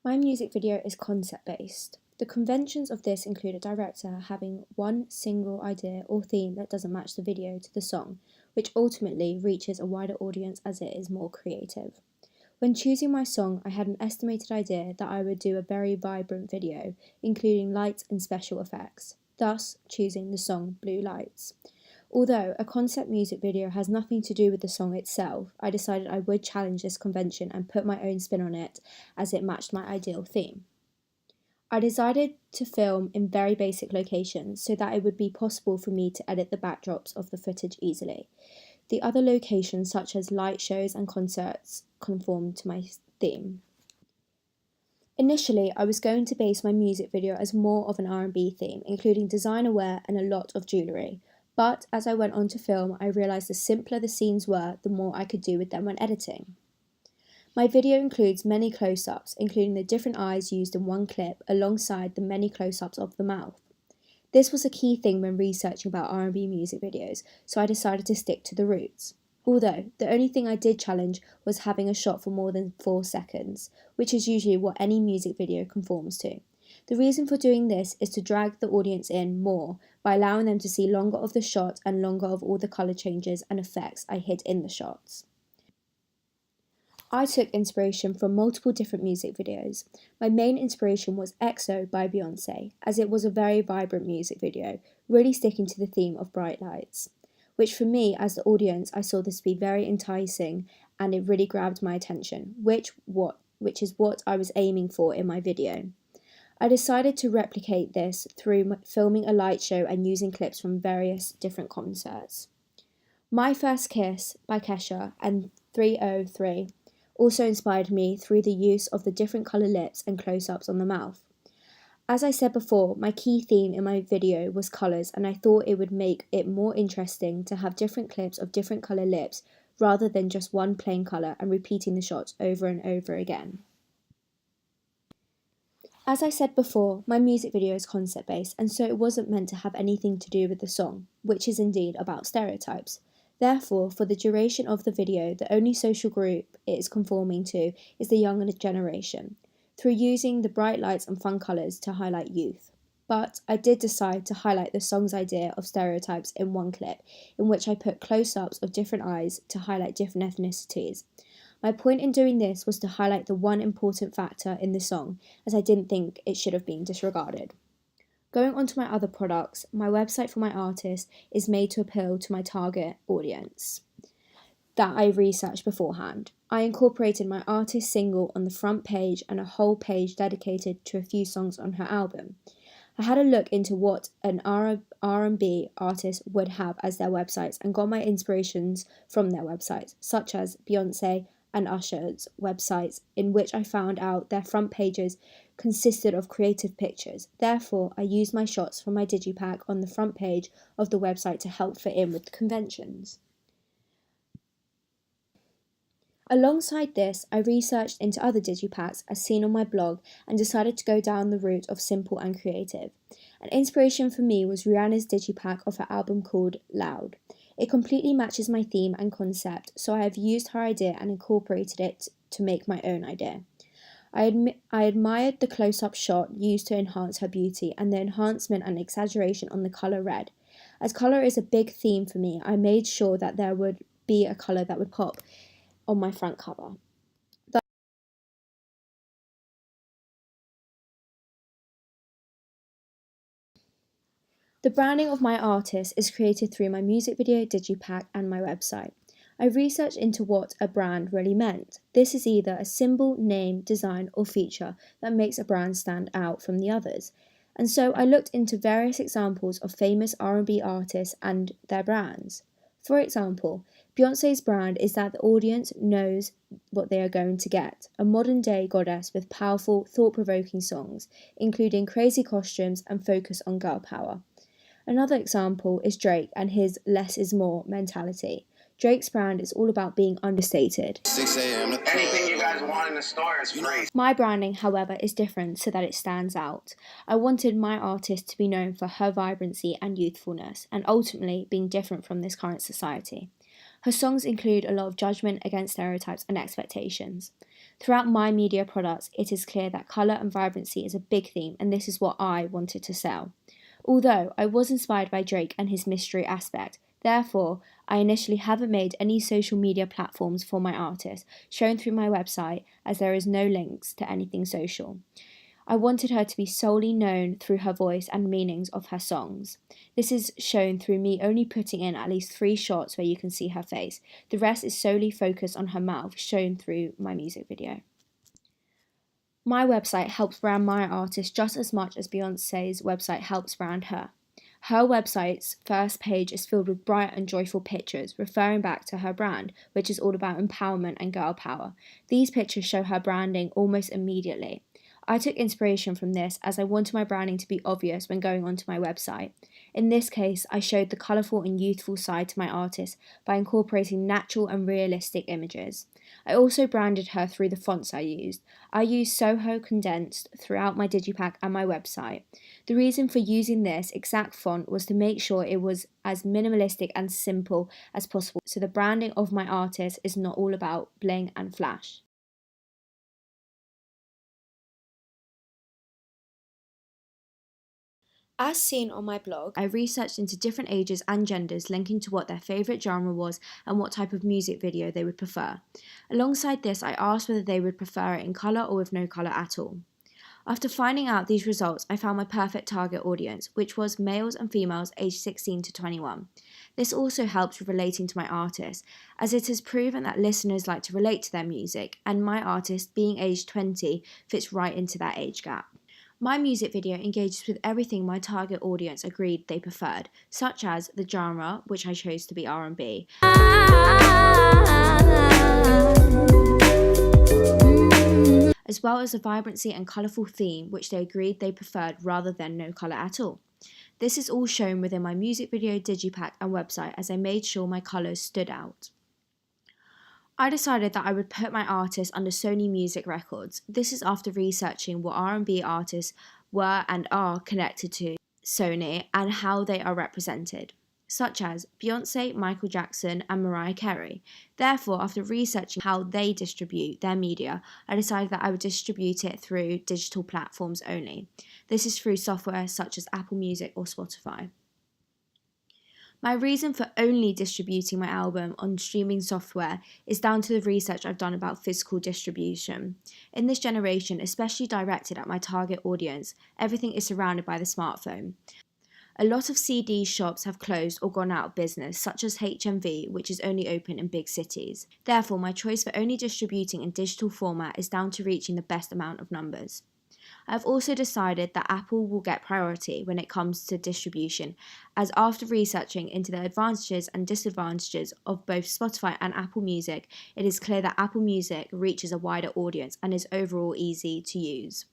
My music video is concept-based. The conventions of this include a director having one single idea or theme that doesn't match the video to the song, which ultimately reaches a wider audience as it is more creative. When choosing my song, I had an estimated idea that I would do a very vibrant video, including lights and special effects, thus choosing the song Blue Lights. Although a concept music video has nothing to do with the song itself, I decided I would challenge this convention and put my own spin on it as it matched my ideal theme. I decided to film in very basic locations so that it would be possible for me to edit the backdrops of the footage easily. The other locations, such as light shows and concerts, conformed to my theme. Initially, I was going to base my music video as more of an R&B theme, including designer wear and a lot of jewellery. But as I went on to film, I realised the simpler the scenes were, the more I could do with them when editing. My video includes many close-ups, including the different eyes used in one clip alongside the many close-ups of the mouth. This was a key thing when researching about R&B music videos, so I decided to stick to the roots. Although, the only thing I did challenge was having a shot for more than 4 seconds, which is usually what any music video conforms to. The reason for doing this is to drag the audience in more by allowing them to see longer of the shot and longer of all the colour changes and effects I hid in the shots. I took inspiration from multiple different music videos. My main inspiration was EXO by Beyonce, as it was a very vibrant music video, really sticking to the theme of bright lights, which for me as the audience I saw this to be very enticing and it really grabbed my attention, which is what I was aiming for in my video. I decided to replicate this through filming a light show and using clips from various different concerts. My First Kiss by Kesha and 303 also inspired me through the use of the different colour lips and close-ups on the mouth. As I said before, my key theme in my video was colours, and I thought it would make it more interesting to have different clips of different colour lips rather than just one plain colour and repeating the shots over and over again. As I said before, my music video is concept-based, and so it wasn't meant to have anything to do with the song, which is indeed about stereotypes. Therefore, for the duration of the video, the only social group it is conforming to is the younger generation, through using the bright lights and fun colours to highlight youth. But I did decide to highlight the song's idea of stereotypes in one clip, in which I put close-ups of different eyes to highlight different ethnicities. My point in doing this was to highlight the one important factor in the song, as I didn't think it should have been disregarded. Going on to my other products, my website for my artist is made to appeal to my target audience that I researched beforehand. I incorporated my artist single on the front page and a whole page dedicated to a few songs on her album. I had a look into what an R&B artist would have as their websites and got my inspirations from their websites, such as Beyonce and Usher's websites, in which I found out their front pages consisted of creative pictures. Therefore, I used my shots from my digipack on the front page of the website to help fit in with the conventions. Alongside this, I researched into other digipacks as seen on my blog and decided to go down the route of simple and creative. An inspiration for me was Rihanna's digipack of her album called Loud. It completely matches my theme and concept, so I have used her idea and incorporated it to make my own idea. I admired the close-up shot used to enhance her beauty and the enhancement and exaggeration on the colour red. As colour is a big theme for me, I made sure that there would be a colour that would pop on my front cover. The branding of my artist is created through my music video, digipack, and my website. I researched into what a brand really meant. This is either a symbol, name, design, or feature that makes a brand stand out from the others. And so I looked into various examples of famous R&B artists and their brands. For example, Beyonce's brand is that the audience knows what they are going to get, a modern-day goddess with powerful, thought-provoking songs, including crazy costumes and focus on girl power. Another example is Drake and his less is more mentality. Drake's brand is all about being understated. 6 a.m. Anything you guys want in the store is free. My branding, however, is different so that it stands out. I wanted my artist to be known for her vibrancy and youthfulness, and ultimately being different from this current society. Her songs include a lot of judgment against stereotypes and expectations. Throughout my media products, it is clear that colour and vibrancy is a big theme, and this is what I wanted to sell. Although I was inspired by Drake and his mystery aspect, therefore, I initially haven't made any social media platforms for my artist, shown through my website, as there is no links to anything social. I wanted her to be solely known through her voice and meanings of her songs. This is shown through me only putting in at least 3 shots where you can see her face. The rest is solely focused on her mouth, shown through my music video. My website helps brand my artist just as much as Beyoncé's website helps brand her. Her website's first page is filled with bright and joyful pictures, referring back to her brand, which is all about empowerment and girl power. These pictures show her branding almost immediately. I took inspiration from this as I wanted my branding to be obvious when going onto my website. In this case, I showed the colourful and youthful side to my artist by incorporating natural and realistic images. I also branded her through the fonts I used. I used Soho Condensed throughout my digipack and my website. The reason for using this exact font was to make sure it was as minimalistic and simple as possible, so the branding of my artist is not all about bling and flash. As seen on my blog, I researched into different ages and genders, linking to what their favourite genre was and what type of music video they would prefer. Alongside this, I asked whether they would prefer it in colour or with no colour at all. After finding out these results, I found my perfect target audience, which was males and females aged 16 to 21. This also helps with relating to my artist, as it has proven that listeners like to relate to their music, and my artist, being aged 20, fits right into that age gap. My music video engages with everything my target audience agreed they preferred, such as the genre, which I chose to be R&B, as well as the vibrancy and colourful theme, which they agreed they preferred rather than no colour at all. This is all shown within my music video, digipack and website, as I made sure my colours stood out. I decided that I would put my artist under Sony Music Records. This is after researching what R&B artists were and are connected to Sony and how they are represented, such as Beyoncé, Michael Jackson and Mariah Carey. Therefore, after researching how they distribute their media, I decided that I would distribute it through digital platforms only. This is through software such as Apple Music or Spotify. My reason for only distributing my album on streaming software is down to the research I've done about physical distribution. In this generation, especially directed at my target audience, everything is surrounded by the smartphone. A lot of CD shops have closed or gone out of business, such as HMV, which is only open in big cities. Therefore, my choice for only distributing in digital format is down to reaching the best amount of numbers. I've also decided that Apple will get priority when it comes to distribution, as after researching into the advantages and disadvantages of both Spotify and Apple Music, it is clear that Apple Music reaches a wider audience and is overall easy to use.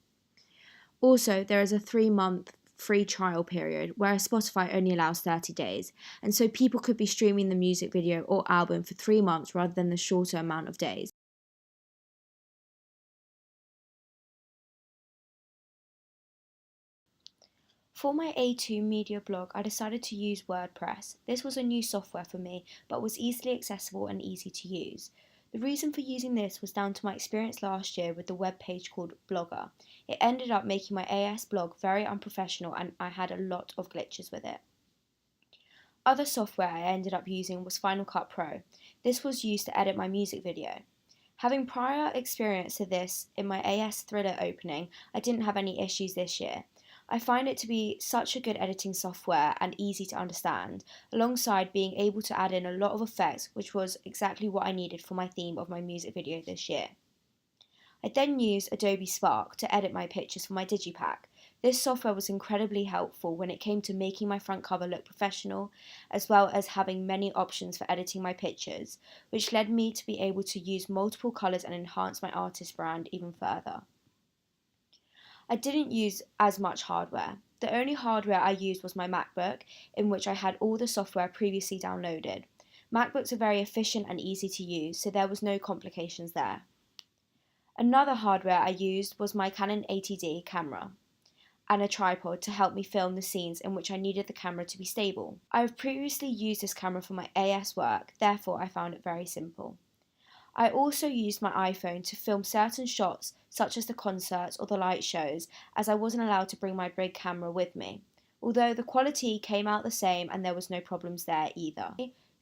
Also, there is a 3-month free trial period, whereas Spotify only allows 30 days, and so people could be streaming the music video or album for 3 months rather than the shorter amount of days. For my A2 media blog, I decided to use WordPress. This was a new software for me, but was easily accessible and easy to use. The reason for using this was down to my experience last year with the web page called Blogger. It ended up making my AS blog very unprofessional and I had a lot of glitches with it. Other software I ended up using was Final Cut Pro. This was used to edit my music video. Having prior experience to this in my AS Thriller opening, I didn't have any issues this year. I find it to be such a good editing software and easy to understand, alongside being able to add in a lot of effects, which was exactly what I needed for my theme of my music video this year. I then used Adobe Spark to edit my pictures for my digipack. This software was incredibly helpful when it came to making my front cover look professional, as well as having many options for editing my pictures, which led me to be able to use multiple colours and enhance my artist brand even further. I didn't use as much hardware. The only hardware I used was my MacBook, in which I had all the software previously downloaded. MacBooks are very efficient and easy to use, so there was no complications there. Another hardware I used was my Canon 80D camera and a tripod to help me film the scenes in which I needed the camera to be stable. I have previously used this camera for my AS work, therefore I found it very simple. I also used my iPhone to film certain shots, such as the concerts or the light shows, as I wasn't allowed to bring my big camera with me. Although the quality came out the same and there was no problems there either.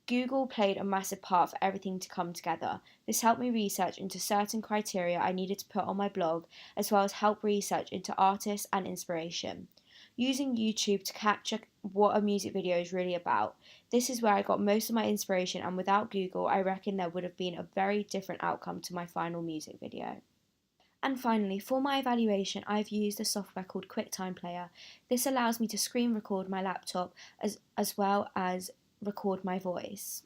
Google played a massive part for everything to come together. This helped me research into certain criteria I needed to put on my blog, as well as help research into artists and inspiration. Using YouTube to capture what a music video is really about. This is where I got most of my inspiration, and without Google, I reckon there would have been a very different outcome to my final music video. And finally, for my evaluation, I've used a software called QuickTime Player. This allows me to screen record my laptop as well as record my voice.